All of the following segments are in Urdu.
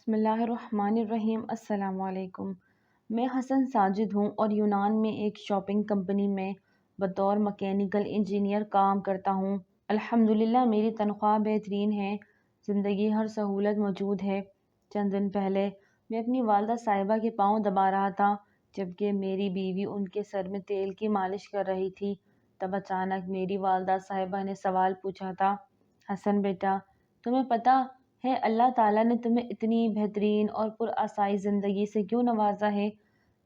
بسم اللہ الرحمن الرحیم۔ السلام علیکم۔ میں حسن ساجد ہوں اور یونان میں ایک شاپنگ کمپنی میں بطور مکینیکل انجینئر کام کرتا ہوں۔ الحمدللہ میری تنخواہ بہترین ہے، زندگی ہر سہولت موجود ہے۔ چند دن پہلے میں اپنی والدہ صاحبہ کے پاؤں دبا رہا تھا جبکہ میری بیوی ان کے سر میں تیل کی مالش کر رہی تھی۔ تب اچانک میری والدہ صاحبہ نے سوال پوچھا تھا، حسن بیٹا، تمہیں پتہ ہے اللہ تعالیٰ نے تمہیں اتنی بہترین اور پرآسائش زندگی سے کیوں نوازا ہے؟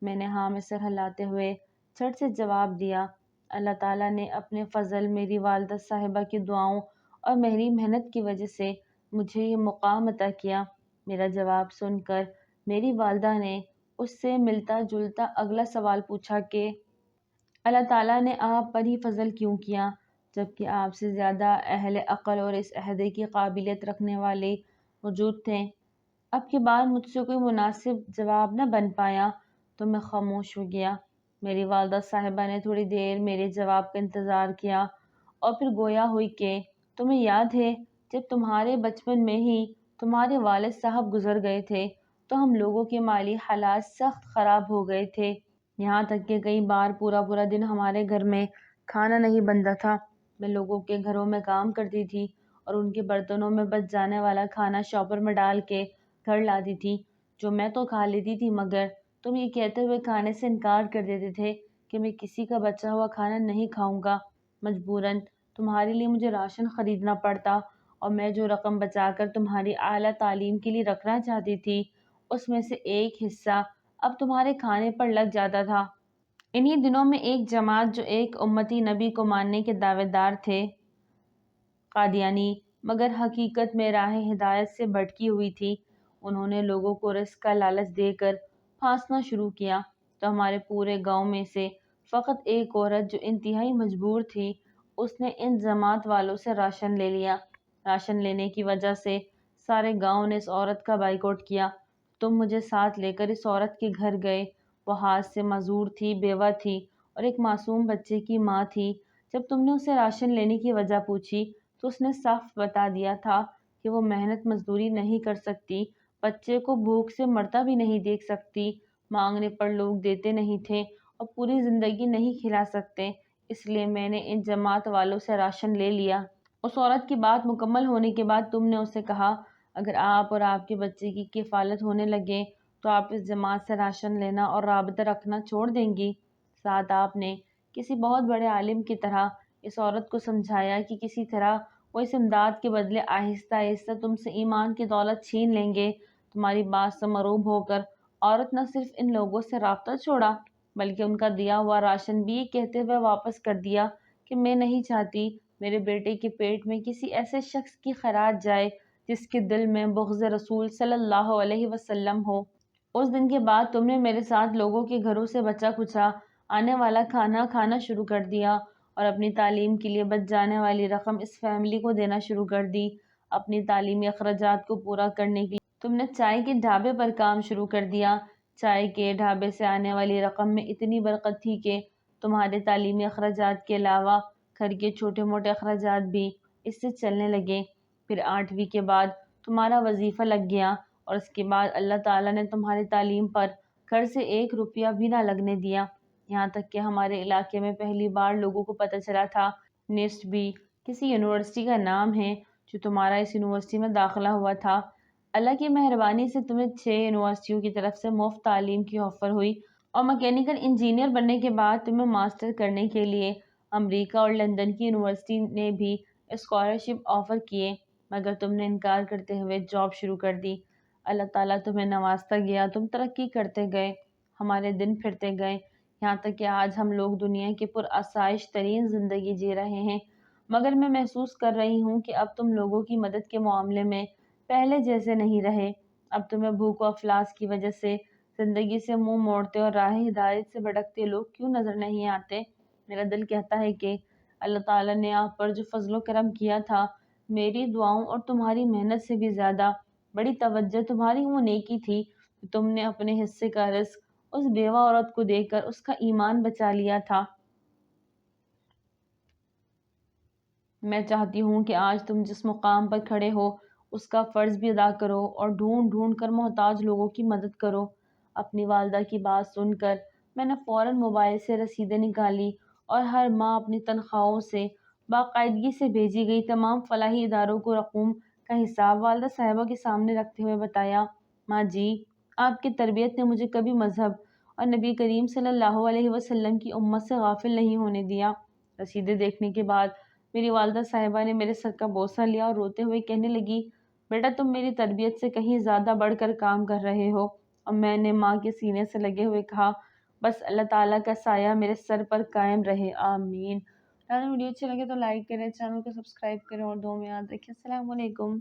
میں نے ہاں میں سر ہلاتے ہوئے جھٹ سے جواب دیا، اللہ تعالیٰ نے اپنے فضل میری والدہ صاحبہ کی دعاؤں اور میری محنت کی وجہ سے مجھے یہ مقام عطا کیا۔ میرا جواب سن کر میری والدہ نے اس سے ملتا جلتا اگلا سوال پوچھا کہ اللہ تعالیٰ نے آپ پر ہی فضل کیوں کیا جبکہ آپ سے زیادہ اہل عقل اور اس عہدے کی قابلیت رکھنے والے موجود تھے۔ اب کے بعد مجھ سے کوئی مناسب جواب نہ بن پایا تو میں خاموش ہو گیا۔ میری والدہ صاحبہ نے تھوڑی دیر میرے جواب کا انتظار کیا اور پھر گویا ہوئی کہ تمہیں یاد ہے جب تمہارے بچپن میں ہی تمہارے والد صاحب گزر گئے تھے تو ہم لوگوں کے مالی حالات سخت خراب ہو گئے تھے، یہاں تک کہ کئی بار پورا پورا دن ہمارے گھر میں کھانا نہیں بنتا تھا۔ میں لوگوں کے گھروں میں کام کرتی تھی اور ان کے برتنوں میں بچ جانے والا کھانا شاپر میں ڈال کے گھر لاتی تھی، جو میں تو کھا لیتی تھی مگر تم یہ کہتے ہوئے کھانے سے انکار کر دیتے تھے کہ میں کسی کا بچا ہوا کھانا نہیں کھاؤں گا۔ مجبوراً تمہارے لیے مجھے راشن خریدنا پڑتا اور میں جو رقم بچا کر تمہاری اعلیٰ تعلیم کے لیے رکھنا چاہتی تھی اس میں سے ایک حصہ اب تمہارے کھانے پر لگ جاتا تھا۔ انہی دنوں میں ایک جماعت جو ایک امتی نبی کو ماننے کے دعوے دار تھے، قادیانی، مگر حقیقت میں راہ ہدایت سے بھٹکی ہوئی تھی، انہوں نے لوگوں کو رزق کا لالچ دے کر پھانسنا شروع کیا۔ تو ہمارے پورے گاؤں میں سے فقط ایک عورت جو انتہائی مجبور تھی، اس نے ان جماعت والوں سے راشن لے لیا۔ راشن لینے کی وجہ سے سارے گاؤں نے اس عورت کا بائیکاٹ کیا۔ تم مجھے ساتھ لے کر اس عورت کے گھر گئے، وہ ہاتھ سے معذور تھی، بیوہ تھی اور ایک معصوم بچے کی ماں تھی۔ جب تم نے اسے راشن لینے کی وجہ پوچھی تو اس نے صاف بتا دیا تھا کہ وہ محنت مزدوری نہیں کر سکتی، بچے کو بھوک سے مرتا بھی نہیں دیکھ سکتی، مانگنے پر لوگ دیتے نہیں تھے اور پوری زندگی نہیں کھلا سکتے، اس لیے میں نے ان جماعت والوں سے راشن لے لیا۔ اس عورت کی بات مکمل ہونے کے بعد تم نے اسے کہا، اگر آپ اور آپ کے بچے کی کفالت ہونے لگے تو آپ اس جماعت سے راشن لینا اور رابطہ رکھنا چھوڑ دیں گی۔ ساتھ آپ نے کسی بہت بڑے عالم کی طرح اس عورت کو سمجھایا کہ کسی طرح وہ اس امداد کے بدلے آہستہ آہستہ تم سے ایمان کی دولت چھین لیں گے۔ تمہاری بات سے مرعوب ہو کر عورت نہ صرف ان لوگوں سے رابطہ چھوڑا بلکہ ان کا دیا ہوا راشن بھی یہ کہتے ہوئے واپس کر دیا کہ میں نہیں چاہتی میرے بیٹے کے پیٹ میں کسی ایسے شخص کی خیرات جائے جس کے دل میں بغض رسول صلی اللہ علیہ وسلم ہو۔ اس دن کے بعد تم نے میرے ساتھ لوگوں کے گھروں سے بچا کھچا آنے والا کھانا کھانا شروع کر دیا اور اپنی تعلیم کے لیے بچ جانے والی رقم اس فیملی کو دینا شروع کر دی۔ اپنی تعلیمی اخراجات کو پورا کرنے کے لیے تم نے چائے کے ڈھابے پر کام شروع کر دیا۔ چائے کے ڈھابے سے آنے والی رقم میں اتنی برکت تھی کہ تمہارے تعلیمی اخراجات کے علاوہ گھر کے چھوٹے موٹے اخراجات بھی اس سے چلنے لگے۔ پھر 8ویں کے بعد تمہارا وظیفہ لگ گیا اور اس کے بعد اللہ تعالیٰ نے تمہاری تعلیم پر گھر سے 1 روپیہ بھی نہ لگنے دیا، یہاں تک کہ ہمارے علاقے میں پہلی بار لوگوں کو پتہ چلا تھا نیسٹ بھی کسی یونیورسٹی کا نام ہے جو تمہارا اس یونیورسٹی میں داخلہ ہوا تھا۔ اللہ کی مہربانی سے تمہیں 6 یونیورسٹیوں کی طرف سے مفت تعلیم کی آفر ہوئی اور مکینیکل انجینئر بننے کے بعد تمہیں ماسٹر کرنے کے لیے امریکہ اور لندن کی یونیورسٹی نے بھی اسکالرشپ آفر کیے، مگر تم نے انکار کرتے ہوئے جاب شروع کر دی۔ اللہ تعالیٰ تمہیں نوازتا گیا، تم ترقی کرتے گئے، ہمارے دن پھرتے گئے، یہاں تک کہ آج ہم لوگ دنیا کی پرآسائش ترین زندگی جی رہے ہیں، مگر میں محسوس کر رہی ہوں کہ اب تم لوگوں کی مدد کے معاملے میں پہلے جیسے نہیں رہے۔ اب تمہیں بھوک و افلاس کی وجہ سے زندگی سے منہ موڑتے اور راہ ہدایت سے بھٹکتے لوگ کیوں نظر نہیں آتے؟ میرا دل کہتا ہے کہ اللہ تعالیٰ نے آپ پر جو فضل و کرم کیا تھا، میری دعاؤں اور تمہاری محنت سے بھی زیادہ بڑی توجہ تمہاری وہ نیکی تھی کہ تم نے اپنے حصے کا رزق اس بیوہ عورت کو دے کر اس کا ایمان بچا لیا تھا۔ میں چاہتی ہوں کہ آج تم جس مقام پر کھڑے ہو اس کا فرض بھی ادا کرو اور ڈھونڈ ڈھونڈ کر محتاج لوگوں کی مدد کرو۔ اپنی والدہ کی بات سن کر میں نے فوراً موبائل سے رسیدیں نکالی اور ہر ماہ اپنی تنخواہوں سے باقاعدگی سے بھیجی گئی تمام فلاحی اداروں کو رقوم کا حساب والدہ صاحبہ کے سامنے رکھتے ہوئے بتایا، ماں جی، آپ کی تربیت نے مجھے کبھی مذہب اور نبی کریم صلی اللہ علیہ وسلم کی امت سے غافل نہیں ہونے دیا۔ رسیدیں دیکھنے کے بعد میری والدہ صاحبہ نے میرے سر کا بوسہ لیا اور روتے ہوئے کہنے لگی، بیٹا تم میری تربیت سے کہیں زیادہ بڑھ کر کام کر رہے ہو۔ اور میں نے ماں کے سینے سے لگے ہوئے کہا، بس اللہ تعالیٰ کا سایہ میرے سر پر قائم رہے، آمین۔ اگر ویڈیو اچھے لگے تو لائک کریں، چینل کو سبسکرائب کریں اور دعاؤں میں یاد رکھیں۔ السلام علیکم۔